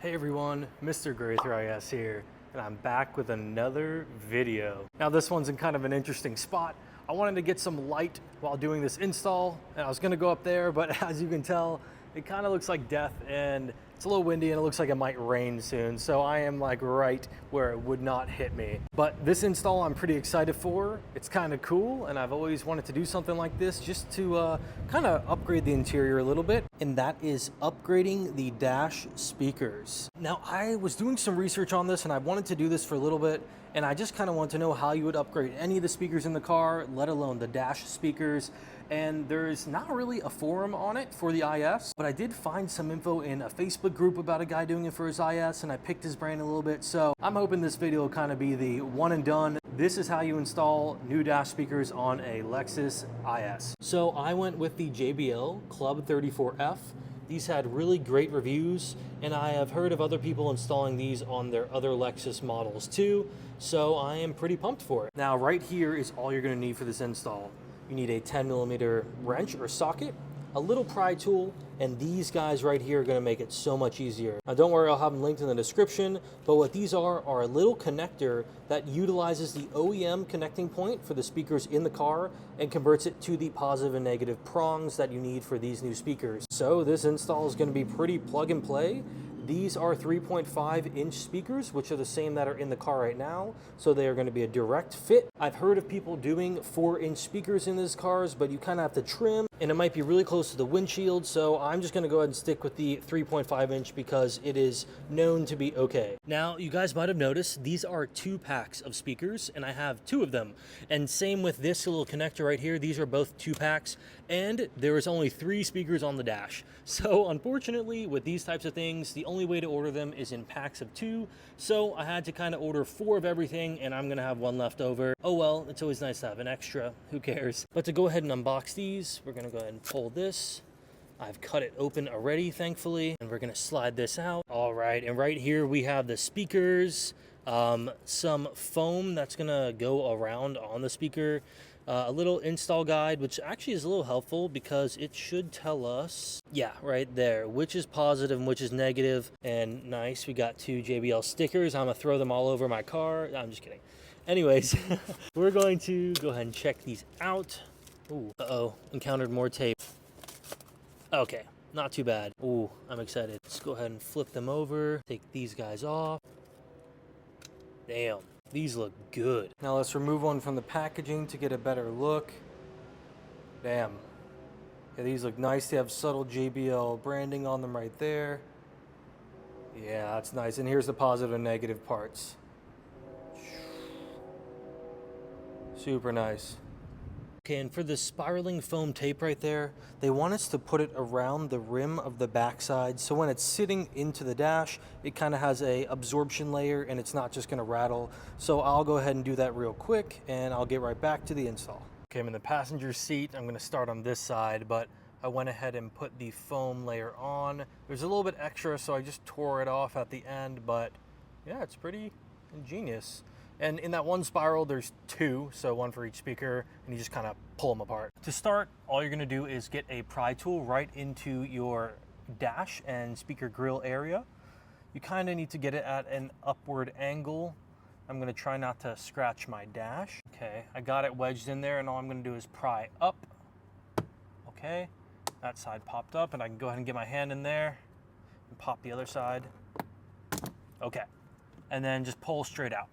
Hey everyone, Mr. Gray3IS here, and I'm back with another video. Now this one's in kind of an interesting spot. I wanted to get some light while doing this install, and I was gonna go up there, but as you can tell, it kind of looks like death, and it's a little windy, and it looks like it might rain soon, so I am like right where it would not hit me. But this install I'm pretty excited for. It's kind of cool, and I've always wanted to do something like this just to kind of upgrade the interior a little bit, and that is upgrading the dash speakers. Now, I was doing some research on this, and I wanted to do this for a little bit, and I just kind of want to know how you would upgrade any of the speakers in the car, let alone the dash speakers. And there's not really a forum on it for the IS, but I did find some info in a Facebook group about a guy doing it for his IS, and I picked his brain a little bit. So I'm hoping this video will kind of be the one and done. This is how you install new dash speakers on a Lexus IS. So I went with the JBL Club 34F. These had really great reviews, and I have heard of other people installing these on their other Lexus models too, so I am pretty pumped for it. Now right here is all you're going to need for this install. You need a 10mm wrench or socket, a little pry tool, and these guys right here are going to make it so much easier. Now don't worry, I'll have them linked in the description, but what these are a little connector that utilizes the OEM connecting point for the speakers in the car and converts it to the positive and negative prongs that you need for these new speakers. So this install is going to be pretty plug and play. These are 3.5-inch speakers, which are the same that are in the car right now, so they are going to be a direct fit. I've heard of people doing 4-inch speakers in these cars, but you kind of have to trim, and it might be really close to the windshield, so I'm just going to go ahead and stick with the 3.5-inch because it is known to be okay. Now, you guys might have noticed, these are 2 packs of speakers, and I have 2 of them. And same with this little connector right here, these are both 2 packs, and there is only 3 speakers on the dash. So unfortunately, with these types of things, the only way to order them is in packs of 2, so I had to kind of order 4 of everything, and I'm gonna have 1 left over. Oh well, it's always nice to have an extra, who cares? But to go ahead and unbox these, we're gonna go ahead and pull this. I've cut it open already, thankfully, and we're gonna slide this out. All right, and right here we have the speakers, some foam that's gonna go around on the speaker, a little install guide, which actually is a little helpful because it should tell us, yeah, right there, which is positive and which is negative. And nice, we got 2 JBL stickers. I'm gonna throw them all over my car. I'm just kidding. Anyways, we're going to go ahead and check these out. Ooh, uh-oh, encountered more tape. Okay, not too bad. Ooh, I'm excited. Let's go ahead and flip them over, take these guys off. Damn. These look good. Now let's remove one from the packaging to get a better look. Damn. Yeah, these look nice. They have subtle JBL branding on them right there. Yeah, that's nice. And here's the positive and negative parts. Super nice. Okay, and for the spiraling foam tape right there, they want us to put it around the rim of the backside, so when it's sitting into the dash, it kind of has a absorption layer and it's not just gonna rattle. So I'll go ahead and do that real quick, and I'll get right back to the install. Okay, I'm in the passenger seat. I'm gonna start on this side, but I went ahead and put the foam layer on. There's a little bit extra, so I just tore it off at the end, but yeah, it's pretty ingenious. And in that one spiral, there's 2, so 1 for each speaker, and you just kind of pull them apart. To start, all you're gonna do is get a pry tool right into your dash and speaker grill area. You kind of need to get it at an upward angle. I'm gonna try not to scratch my dash. Okay, I got it wedged in there, and all I'm gonna do is pry up. Okay, that side popped up, and I can go ahead and get my hand in there and pop the other side. Okay, and then just pull straight out.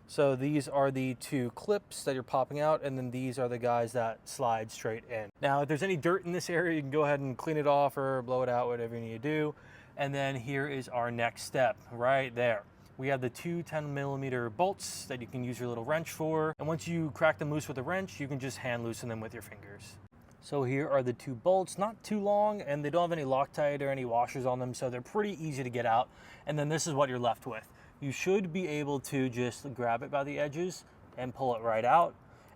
So these are the 2 clips that you're popping out, and then these are the guys that slide straight in. Now, if there's any dirt in this area, you can go ahead and clean it off or blow it out, whatever you need to do. And then here is our next step, right there. We have the 2 10mm bolts that you can use your little wrench for. And once you crack them loose with a wrench, you can just hand loosen them with your fingers. So here are the 2 bolts, not too long, and they don't have any Loctite or any washers on them, so they're pretty easy to get out. And then this is what you're left with. You should be able to just grab it by the edges and pull it right out.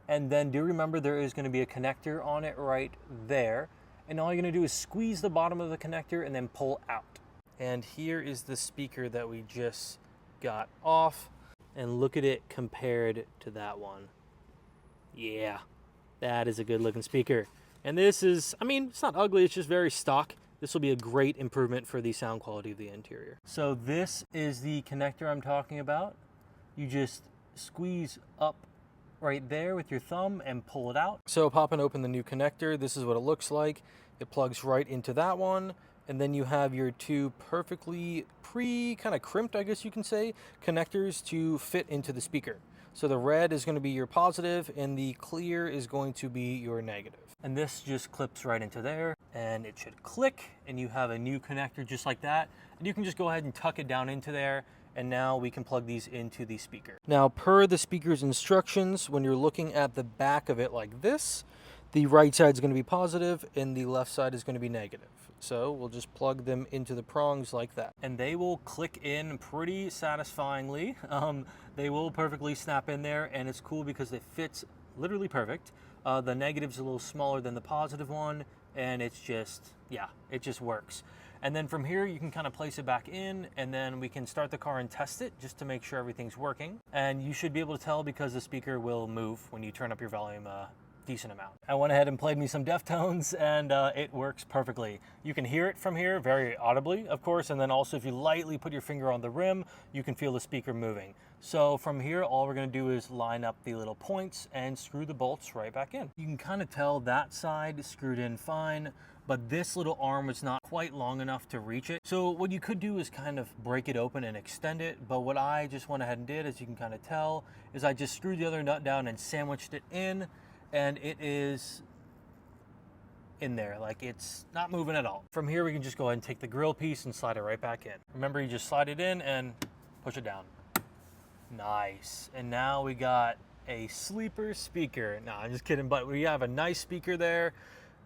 And then do remember there is going to be a connector on it right there. And all you're going to do is squeeze the bottom of the connector and then pull out. And here is the speaker that we just got off. And look at it compared to that one. Yeah, that is a good looking speaker. And this is, I mean, it's not ugly, it's just very stock. This will be a great improvement for the sound quality of the interior. So this is the connector I'm talking about. You just squeeze up right there with your thumb and pull it out. So popping open the new connector, this is what it looks like. It plugs right into that one. And then you have your two perfectly kind of crimped, I guess you can say, connectors to fit into the speaker. So the red is going to be your positive and the clear is going to be your negative. And this just clips right into there and it should click and you have a new connector just like that. And you can just go ahead and tuck it down into there and now we can plug these into the speaker. Now per the speaker's instructions, when you're looking at the back of it like this, the right side is going to be positive and the left side is going to be negative. So we'll just plug them into the prongs like that. And they will click in pretty satisfyingly. They will perfectly snap in there and it's cool because it fits literally perfect. The negative's a little smaller than the positive one and it's just, yeah, it just works. And then from here you can kind of place it back in and then we can start the car and test it just to make sure everything's working. And you should be able to tell because the speaker will move when you turn up your volume decent amount. I went ahead and played me some Deftones and it works perfectly. You can hear it from here very audibly, of course, and then also if you lightly put your finger on the rim, you can feel the speaker moving. So from here, all we're gonna do is line up the little points and screw the bolts right back in. You can kind of tell that side screwed in fine, but this little arm was not quite long enough to reach it. So what you could do is kind of break it open and extend it, but what I just went ahead and did, as you can kind of tell, is I just screwed the other nut down and sandwiched it in, and it is in there, like it's not moving at all. From here, we can just go ahead and take the grill piece and slide it right back in. Remember, you just slide it in and push it down. Nice. And now we got a sleeper speaker. No, I'm just kidding, but we have a nice speaker there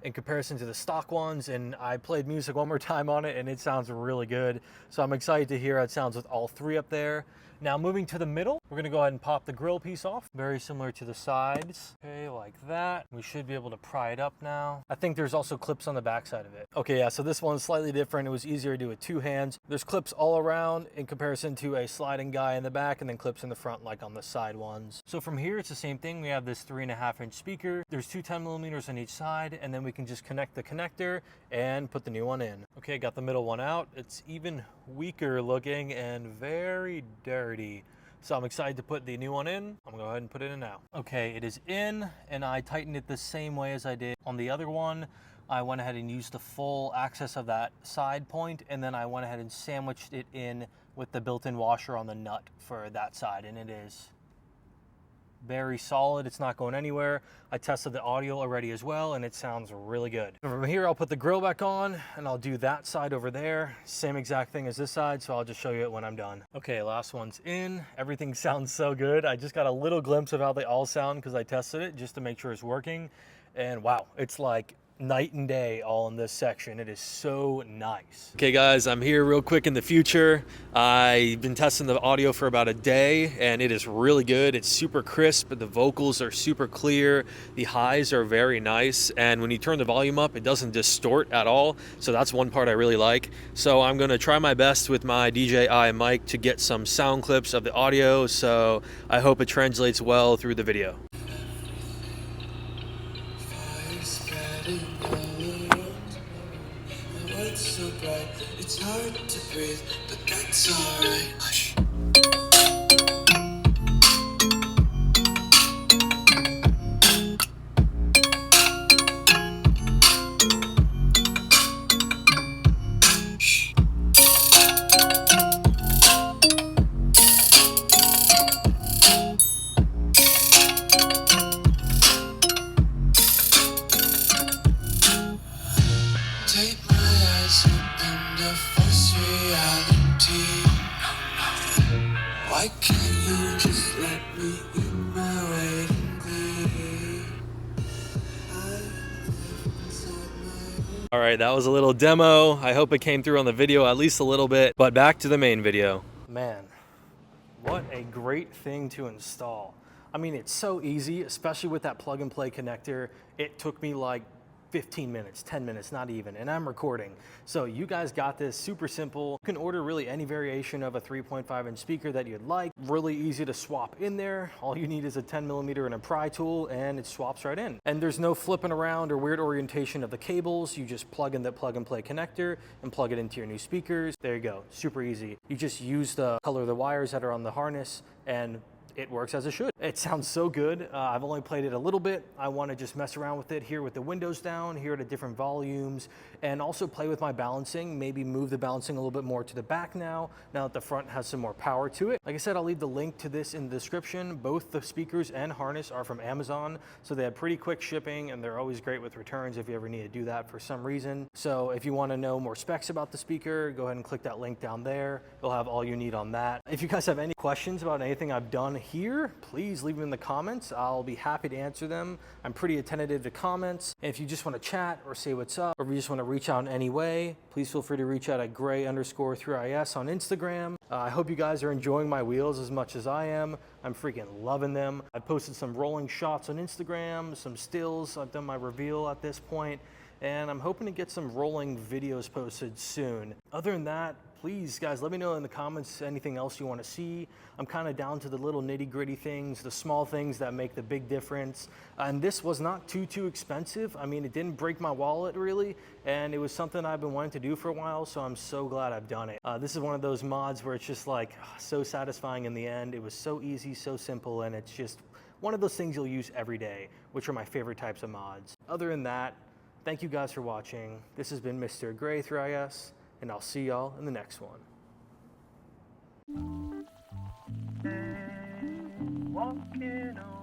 in comparison to the stock ones, and I played music one more time on it and it sounds really good. So I'm excited to hear how it sounds with all three up there. Now moving to the middle, we're gonna go ahead and pop the grill piece off. Very similar to the sides. Okay, like that. We should be able to pry it up now. I think there's also clips on the back side of it. Okay, yeah, so this one's slightly different. It was easier to do with two hands. There's clips all around in comparison to a sliding guy in the back and then clips in the front like on the side ones. So from here, it's the same thing. We have this 3.5-inch speaker. There's two 10mm on each side, and then we can just connect the connector and put the new one in. Okay, got the middle one out. It's even weaker looking and very dirty. So I'm excited to put the new one in. I'm gonna go ahead and put it in now. Okay, it is in, and I tightened it the same way as I did on the other one. I went ahead and used the full access of that side point, and then I went ahead and sandwiched it in with the built-in washer on the nut for that side, and it is very solid. It's not going anywhere. I tested the audio already as well, and it sounds really good. From here, I'll put the grill back on, and I'll do that side over there. Same exact thing as this side, so I'll just show you it when I'm done. Okay, last one's in. Everything sounds so good. I just got a little glimpse of how they all sound because I tested it just to make sure it's working. And wow, it's like night and day all in this section. It is so nice. Okay guys, I'm here real quick in the future. I've been testing the audio for about a day and it is really good. It's super crisp, the vocals are super clear, the highs are very nice, and when you turn the volume up, it doesn't distort at all. So that's one part I really like. So I'm gonna try my best with my DJI mic to get some sound clips of the audio, so I hope it translates well through the video. So bright, it's hard to breathe, but that's alright. Hush. Take my eyes open to false reality. Why can't you just let me eat my weight in glee? All right, that was a little demo. I hope it came through on the video at least a little bit, but back to the main video. Man, what a great thing to install. I mean, it's so easy, especially with that plug and play connector. It took me like 15 minutes, 10 minutes, not even, and I'm recording. So you guys got this, super simple. You can order really any variation of a 3.5-inch speaker that you'd like. Really easy to swap in there. All you need is a 10mm and a pry tool, and it swaps right in. And there's no flipping around or weird orientation of the cables. You just plug in the plug and play connector and plug it into your new speakers. There you go, super easy. You just use the color of the wires that are on the harness, and it works as it should. It sounds so good. I've only played it a little bit. I want to just mess around with it here with the windows down, here at different volumes, and also play with my balancing, maybe move the balancing a little bit more to the back now that the front has some more power to it. Like I said, I'll leave the link to this in the description. Both the speakers and harness are from Amazon, so they have pretty quick shipping, and they're always great with returns if you ever need to do that for some reason. So if you want to know more specs about the speaker, go ahead and click that link down there. You'll have all you need on that. If you guys have any questions about anything I've done here, please leave them in the comments. I'll be happy to answer them. I'm pretty attentive to comments. And if you just want to chat or say what's up, or if you just want to reach out in any way, please feel free to reach out at gray_3is on Instagram. I hope you guys are enjoying my wheels as much as I am. I'm freaking loving them. I posted some rolling shots on Instagram, some stills. I've done my reveal at this point, and I'm hoping to get some rolling videos posted soon. Other than that, please, guys, let me know in the comments anything else you want to see. I'm kind of down to the little nitty-gritty things, the small things that make the big difference. And this was not too expensive. I mean, it didn't break my wallet really, and it was something I've been wanting to do for a while, so I'm so glad I've done it. This is one of those mods where it's just like so satisfying in the end. It was so easy, so simple, and it's just one of those things you'll use every day, which are my favorite types of mods. Other than that, thank you guys for watching. This has been Mr. Gray 3is, and I'll see y'all in the next one. Walking on